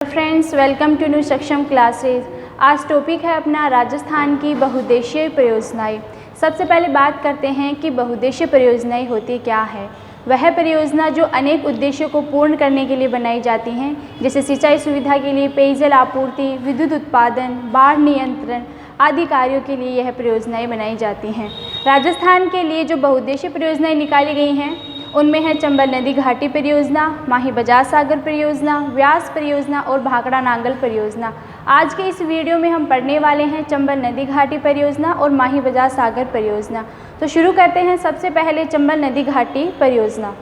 Friends, welcome to new सक्षम classes. आज topic है अपना राजस्थान की बहुउद्देशीय परियोजनाएं। सबसे पहले बात करते हैं कि बहुउद्देशीय परियोजनाएं होती क्या है। वह परियोजना जो अनेक उद्देश्यों को पूर्ण करने के लिए बनाई जाती हैं, जैसे सिंचाई सुविधा के लिए, पेयजल आपूर्ति, विद्युत उत्पादन, बाढ़ नियंत्रण आदि कार्यों के लिए यह परियोजनाएं बनाई जाती हैं। राजस्थान के लिए जो बहुउद्देशीय परियोजनाएं निकाली गई हैं उनमें है चंबल नदी घाटी परियोजना, माही बजाज सागर परियोजना, व्यास परियोजना और भाखड़ा नांगल परियोजना। आज के इस वीडियो में हम पढ़ने वाले हैं चंबल नदी घाटी परियोजना और माही बजाज सागर परियोजना। तो शुरू करते हैं सबसे पहले चंबल नदी घाटी परियोजना।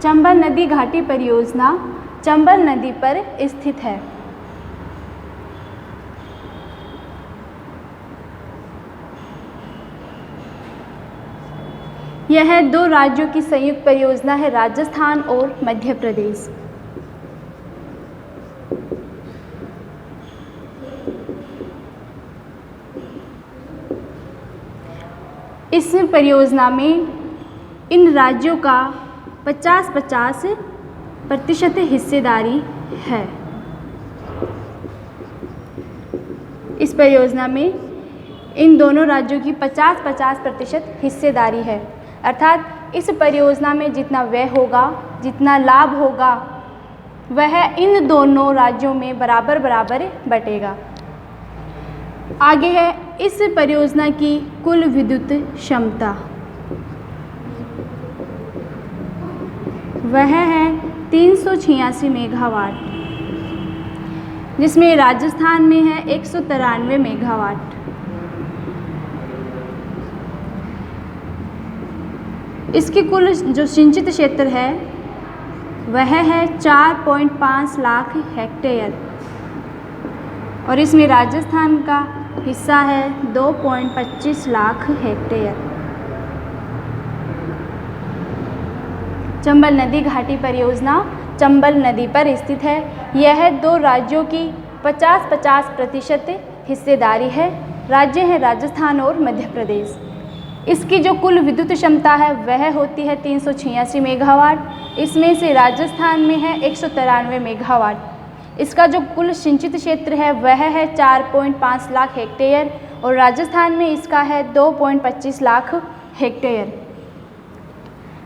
चंबल नदी घाटी परियोजना चंबल नदी पर स्थित है। यह दो राज्यों की संयुक्त परियोजना है, राजस्थान और मध्य प्रदेश। इस परियोजना में इन राज्यों का 50-50% हिस्सेदारी है। इस परियोजना में इन दोनों राज्यों की 50-50% हिस्सेदारी है, अर्थात इस परियोजना में जितना व्यय होगा, जितना लाभ होगा, वह इन दोनों राज्यों में बराबर बराबर बटेगा। आगे है इस परियोजना की कुल विद्युत क्षमता, वह है 386 मेगावाट, जिसमें राजस्थान में है 193 मेगावाट। इसकी कुल जो सिंचित क्षेत्र है वह है 4.5 लाख हेक्टेयर और इसमें राजस्थान का हिस्सा है 2.25 लाख हेक्टेयर। चंबल नदी घाटी परियोजना चंबल नदी पर स्थित है। यह दो राज्यों की 50-50% हिस्सेदारी है। राज्य हैं राजस्थान और मध्य प्रदेश। इसकी जो कुल विद्युत क्षमता है वह होती है 386 मेगावाट। इसमें से राजस्थान में है 193 मेगावाट। इसका जो कुल सिंचित क्षेत्र है वह है 4.5 लाख हेक्टेयर और राजस्थान में इसका है 2.25 लाख हेक्टेयर।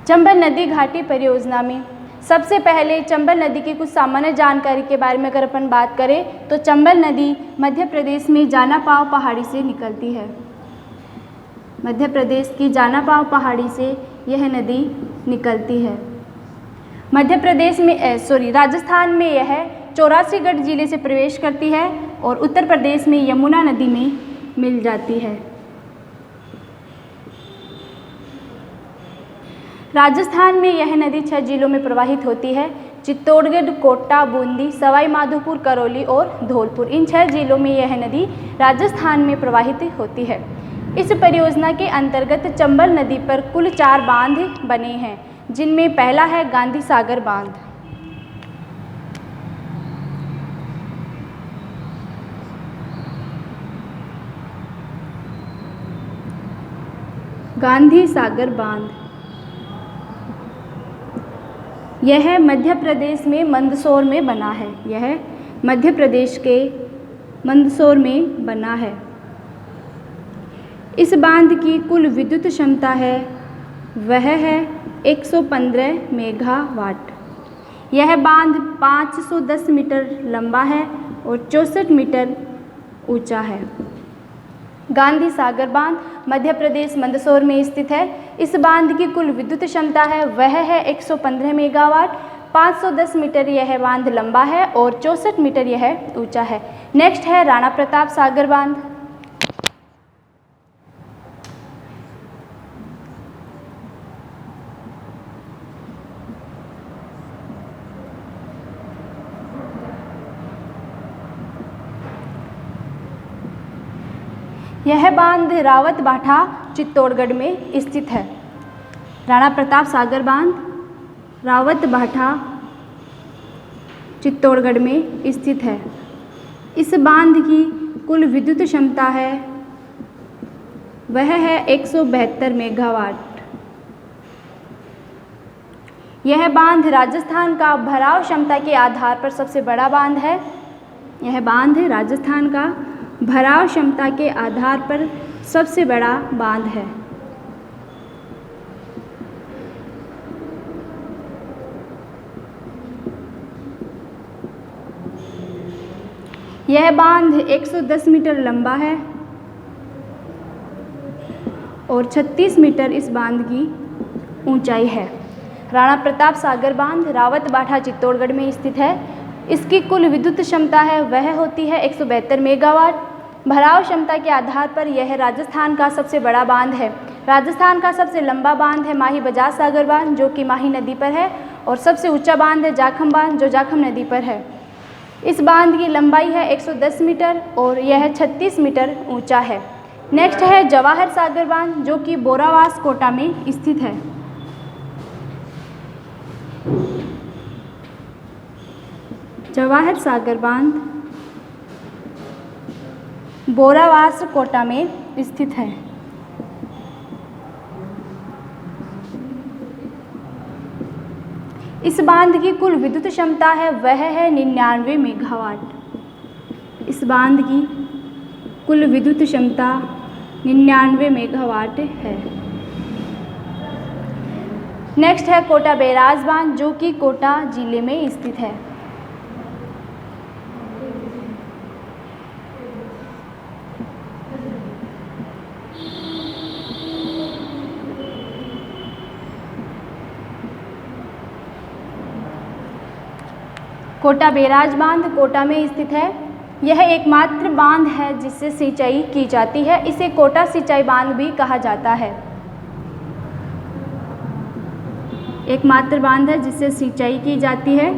चंबल नदी घाटी परियोजना में सबसे पहले चंबल नदी की कुछ सामान्य जानकारी के बारे में अगर अपन बात करें तो चंबल नदी मध्य प्रदेश में जानापाव पहाड़ी से निकलती है। मध्य प्रदेश की जानापाव पहाड़ी से यह नदी निकलती है। मध्य प्रदेश में राजस्थान में यह चौरासीगढ़ जिले से प्रवेश करती है और उत्तर प्रदेश में यमुना नदी में मिल जाती है। राजस्थान में यह नदी 6 जिलों में प्रवाहित होती है, चित्तौड़गढ़, कोटा, बूंदी, सवाई माधोपुर, करौली और धौलपुर। इन 6 जिलों में यह नदी राजस्थान में प्रवाहित होती है। इस परियोजना के अंतर्गत चंबल नदी पर कुल 4 बांध बने हैं, जिनमें पहला है गांधी सागर बांध। गांधी सागर बांध यह मध्य प्रदेश में मंदसौर में बना है। यह मध्य प्रदेश के मंदसौर में बना है। इस बांध की कुल विद्युत क्षमता है वह है 115 मेगावाट। यह बांध 510 मीटर लंबा है और 64 मीटर ऊंचा है। गांधी सागर बांध मध्य प्रदेश मंदसौर में स्थित है। इस बांध की कुल विद्युत क्षमता है वह है 115 मेगावाट। 510 मीटर यह बांध लंबा है और 64 मीटर यह ऊंचा है। नेक्स्ट है राणा प्रताप सागर बांध। यह बांध रावत भाठा चित्तौड़गढ़ में स्थित है। राणा प्रताप सागर बांध रावत भाठा चित्तौड़गढ़ में स्थित है। इस बांध की कुल विद्युत क्षमता है वह है 172 मेगावाट। यह बांध राजस्थान का भराव क्षमता के आधार पर सबसे बड़ा बांध है। यह बांध राजस्थान का भराव क्षमता के आधार पर सबसे बड़ा बांध है। यह बांध 110 मीटर लंबा है और 36 मीटर इस बांध की ऊंचाई है। राणा प्रताप सागर बांध रावतबाठा चित्तौड़गढ़ में स्थित है। इसकी कुल विद्युत क्षमता है वह होती है 172 मेगावाट। भराव क्षमता के आधार पर यह राजस्थान का सबसे बड़ा बांध है। राजस्थान का सबसे लंबा बांध है माही बजाज सागर बांध जो कि माही नदी पर है, और सबसे ऊंचा बांध है जाखम बांध जो जाखम नदी पर है। इस बांध की लंबाई है 110 मीटर और यह 36 मीटर ऊंचा है। नेक्स्ट है जवाहर सागर बांध जो कि बोरावास कोटा में स्थित है। जवाहर सागर बांध बोरावास कोटा में स्थित है। इस बांध की कुल विद्युत क्षमता है वह है 99 मेगावाट। इस बांध की कुल विद्युत क्षमता 99 मेगावाट है। नेक्स्ट है कोटा बैराज बांध जो कि कोटा जिले में स्थित है। कोटा बैराज बांध कोटा में स्थित है। यह एकमात्र बांध है जिससे सिंचाई की जाती है। इसे कोटा सिंचाई बांध भी कहा जाता है। एकमात्र बांध है जिससे सिंचाई की जाती है।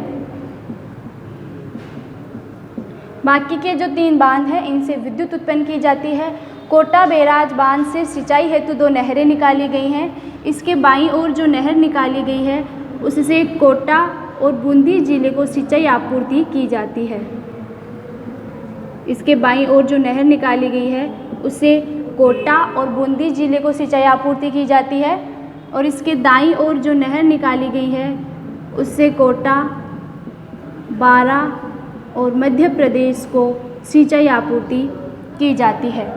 बाकी के जो 3 बांध हैं इनसे विद्युत उत्पन्न की जाती है। कोटा बैराज बांध से सिंचाई हेतु 2 नहरें निकाली गई हैं। इसके बाईं ओर जो नहर निकाली गई है उससे कोटा और बूंदी जिले को सिंचाई आपूर्ति की जाती है। इसके बाईं ओर जो नहर निकाली गई है उससे कोटा और बूंदी जिले को सिंचाई आपूर्ति की जाती है, और इसके दाईं ओर जो नहर निकाली गई है उससे कोटा, बारा और मध्य प्रदेश को सिंचाई आपूर्ति की जाती है।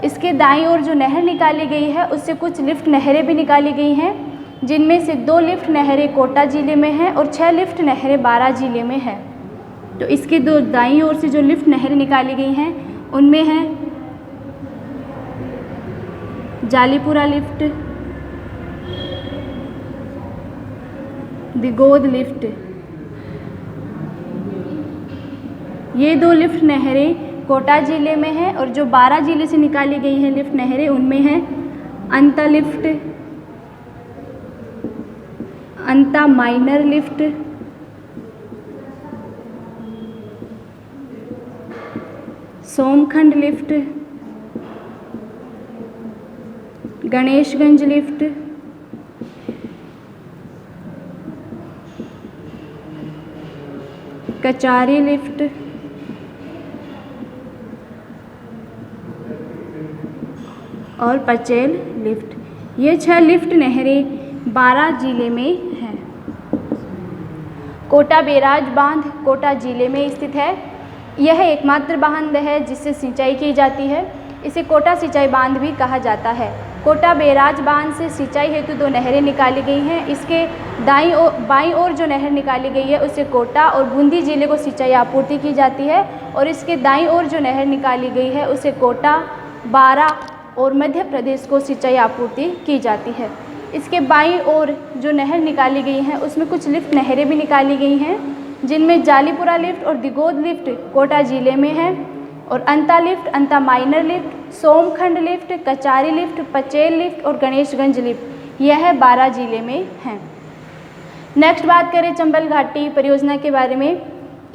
इसके दाईं ओर जो नहर निकाली गई है उससे कुछ लिफ्ट नहरें भी निकाली गई हैं, जिनमें से 2 लिफ्ट नहरें कोटा जिले में हैं और 6 लिफ्ट नहरें बारा जिले में हैं। तो इसके दाईं ओर से जो लिफ्ट नहरें निकाली गई हैं उनमें है जालीपुरा लिफ्ट, दिगोद लिफ्ट। ये 2 लिफ्ट नहरें कोटा जिले में हैं, और जो बारा जिले से निकाली गई हैं लिफ्ट नहरें उनमें है Anta lift, Anta minor lift, Somkhand lift, Ganeshganj lift, Kachari lift, और पचेल लिफ्ट। ये 6 लिफ्ट नहरें बारा जिले में हैं। कोटा बैराज बांध कोटा जिले में स्थित है। यह एकमात्र बांध है जिससे सिंचाई की जाती है। इसे कोटा सिंचाई बांध भी कहा जाता है। कोटा बैराज बांध से सिंचाई हेतु 2 नहरें निकाली गई हैं। इसके बाईं ओर जो नहर निकाली गई है उससे कोटा और बूंदी जिले को सिंचाई आपूर्ति की जाती है, और इसके दाईं ओर जो नहर निकाली गई है उससे कोटा, बारा और मध्य प्रदेश को सिंचाई आपूर्ति की जाती है। इसके बाईं ओर जो नहर निकाली गई है उसमें कुछ लिफ्ट नहरें भी निकाली गई हैं, जिनमें जालीपुरा लिफ्ट और दिगोद लिफ्ट कोटा जिले में है, और Anta lift, Anta minor lift, Somkhand lift, Kachari lift, Pachel lift और गणेशगंज लिफ्ट यह बारा जिले में हैं। नेक्स्ट बात करें चंबल घाटी परियोजना के बारे में।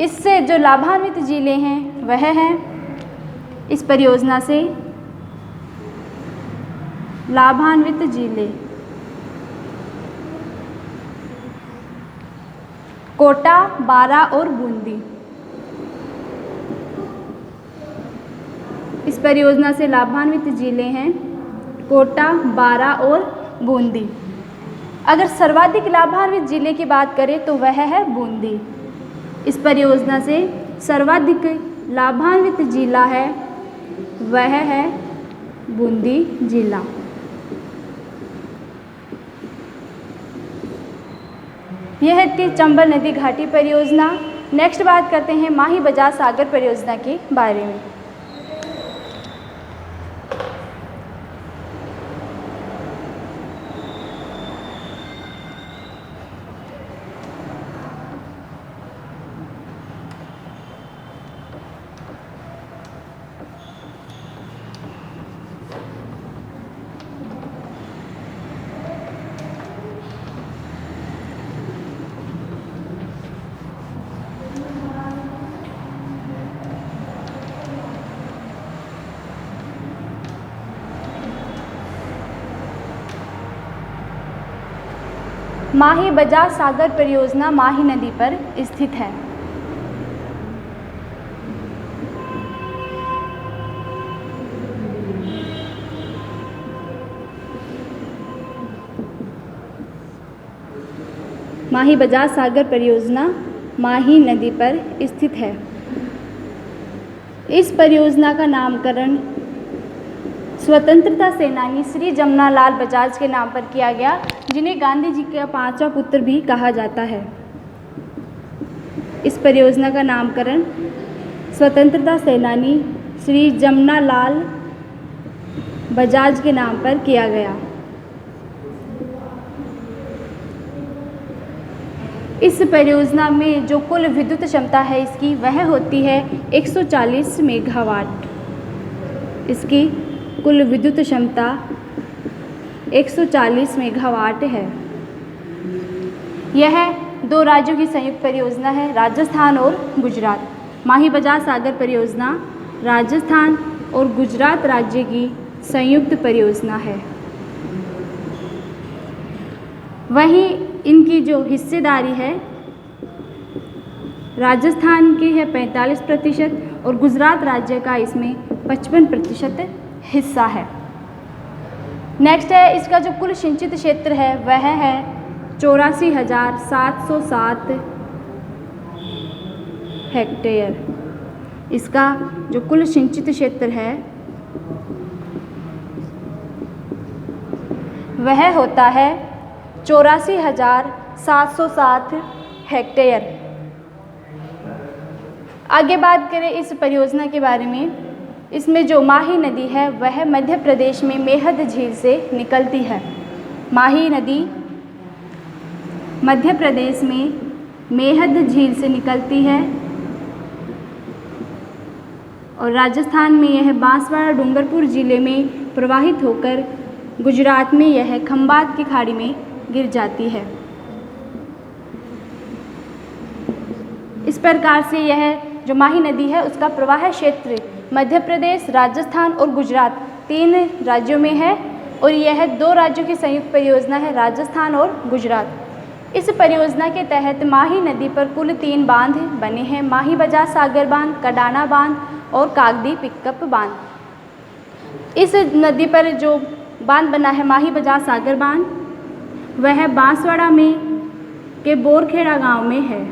इससे जो लाभान्वित जिले हैं वह हैं, इस परियोजना से लाभान्वित जिले कोटा, बारा और बूंदी। इस परियोजना से लाभान्वित जिले हैं कोटा, बारा और बूंदी। अगर सर्वाधिक लाभान्वित जिले की बात करें तो वह है बूंदी। इस परियोजना से सर्वाधिक लाभान्वित जिला है वह है बूंदी जिला। यह थी चंबल नदी घाटी परियोजना। नेक्स्ट बात करते हैं माही बजाज सागर परियोजना के बारे में। माही बजाज सागर परियोजना माही नदी पर स्थित है। माही बजाज सागर परियोजना माही नदी पर स्थित है। इस परियोजना का नामकरण स्वतंत्रता सेनानी श्री जमनालाल बजाज के नाम पर किया गया, जिन्हें गांधी जी का पांचवा पुत्र भी कहा जाता है। इस परियोजना का नामकरण स्वतंत्रता सेनानी श्री जमनालाल बजाज के नाम पर किया गया। इस परियोजना में जो कुल विद्युत क्षमता है इसकी वह होती है 140 मेगावाट। इसकी कुल विद्युत क्षमता 140 मेगावाट है। यह दो राज्यों की संयुक्त परियोजना है, राजस्थान और गुजरात। माही बजाज सागर परियोजना राजस्थान और गुजरात राज्य की संयुक्त परियोजना है। वहीं इनकी जो हिस्सेदारी है राजस्थान की है 45% और गुजरात राज्य का इसमें 55% हिस्सा है। नेक्स्ट है इसका जो कुल सिंचित क्षेत्र है वह है 84,707 हेक्टेयर। इसका जो कुल सिंचित क्षेत्र है वह होता है 84,707 हेक्टेयर। आगे बात करें इस परियोजना के बारे में, इसमें जो माही नदी है वह मध्य प्रदेश में मेहद झील से निकलती है। माही नदी मध्य प्रदेश में मेहद झील से निकलती है और राजस्थान में यह बांसवाड़ा डूंगरपुर जिले में प्रवाहित होकर गुजरात में यह खंबात की खाड़ी में गिर जाती है। इस प्रकार से यह जो माही नदी है उसका प्रवाह क्षेत्र मध्य प्रदेश, राजस्थान और गुजरात 3 राज्यों में है और यह 2 राज्यों की संयुक्त परियोजना है, राजस्थान और गुजरात। इस परियोजना के तहत माही नदी पर कुल 3 बांध बने हैं, माही बजाज सागर बांध, कडाना बांध और कागदी पिकअप बांध। इस नदी पर जो बांध बना है माही बजाज सागर बांध वह बांसवाड़ा में के बोरखेड़ा गांव में है।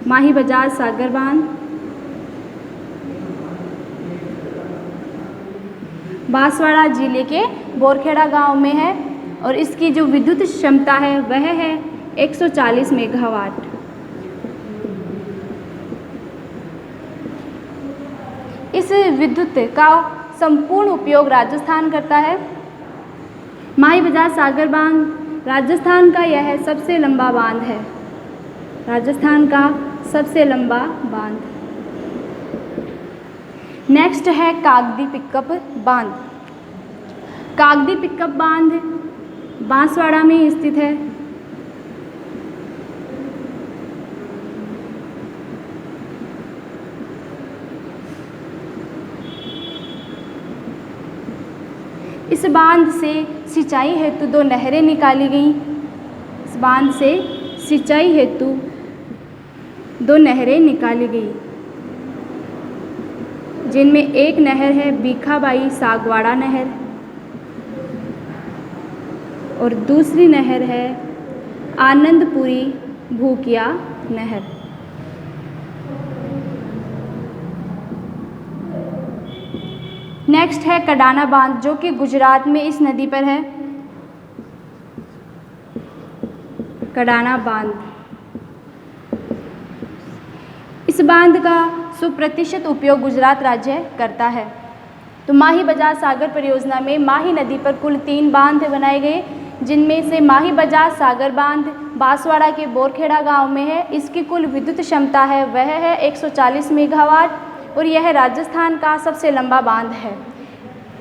माही बजाज सागर बांध बांसवाड़ा जिले के बोरखेड़ा गांव में है और इसकी जो विद्युत क्षमता है वह है 140 मेगावाट। इस विद्युत का संपूर्ण उपयोग राजस्थान करता है। माही बजाज सागर बांध राजस्थान का यह सबसे लंबा बांध है, राजस्थान का सबसे लंबा बांध। नेक्स्ट है कागदी पिकअप बांध। कागदी पिकअप बांध बांसवाड़ा में स्थित है। इस बांध से सिंचाई हेतु 2 नहरें निकाली गईं। इस बांध से सिंचाई हेतु 2 नहरें निकाली गई, जिनमें एक नहर है भीखाबाई सागवाड़ा नहर और दूसरी नहर है आनंदपुरी भूकिया नहर। नेक्स्ट है कडाना बांध, जो कि गुजरात में इस नदी पर है। कडाना बांध, इस बांध का 100% उपयोग गुजरात राज्य करता है। तो माही बजाज सागर परियोजना में माही नदी पर कुल 3 बांध बनाए गए, जिनमें से माही बजाज सागर बांध बांसवाड़ा के बोरखेड़ा गांव में है। इसकी कुल विद्युत क्षमता है वह है 140 मेगावाट और यह राजस्थान का सबसे लंबा बांध है।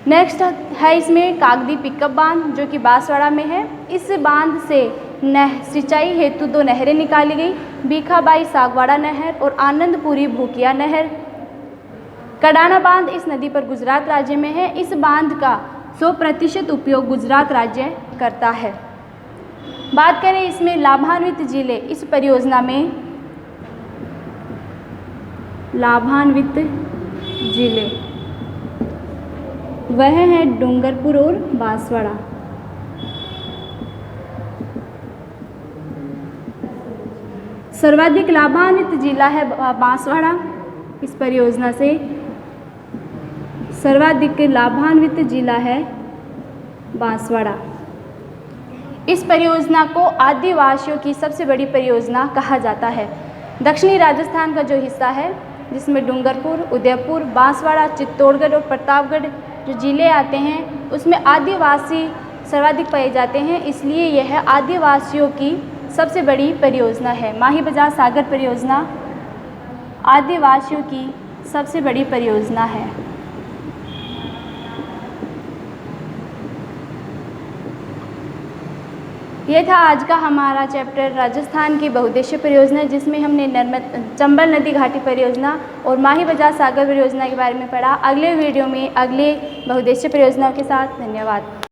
नेक्स्ट है इसमें कागदी पिकअप बांध, जो कि बांसवाड़ा में है। इस बांध से सिंचाई हेतु 2 नहरें निकाली गई, भीखाबाई सागवाड़ा नहर और आनंदपुरी भूकिया नहर। कडाना बांध इस नदी पर गुजरात राज्य में है। इस बांध का 100% उपयोग गुजरात राज्य करता है। बात करें इसमें लाभान्वित जिले, इस परियोजना में लाभान्वित जिले वह है डूंगरपुर और बांसवाड़ा। सर्वाधिक लाभान्वित जिला है बांसवाड़ा। इस परियोजना से सर्वाधिक लाभान्वित जिला है बांसवाड़ा। इस परियोजना को आदिवासियों की सबसे बड़ी परियोजना कहा जाता है। दक्षिणी राजस्थान का जो हिस्सा है, जिसमें डूंगरपुर, उदयपुर, बांसवाड़ा, चित्तौड़गढ़ और प्रतापगढ़ जो जिले आते हैं, उसमें आदिवासी सर्वाधिक पाए जाते हैं, इसलिए यह आदिवासियों की सबसे बड़ी परियोजना है। माही बजाज सागर परियोजना आदिवासियों की सबसे बड़ी परियोजना है। यह था आज का हमारा चैप्टर राजस्थान की बहुउद्देशीय परियोजना, जिसमें हमने चंबल नदी घाटी परियोजना और माही बजाज सागर परियोजना के बारे में पढ़ा। अगले वीडियो में अगले बहुउद्देशीय परियोजनाओं के साथ धन्यवाद।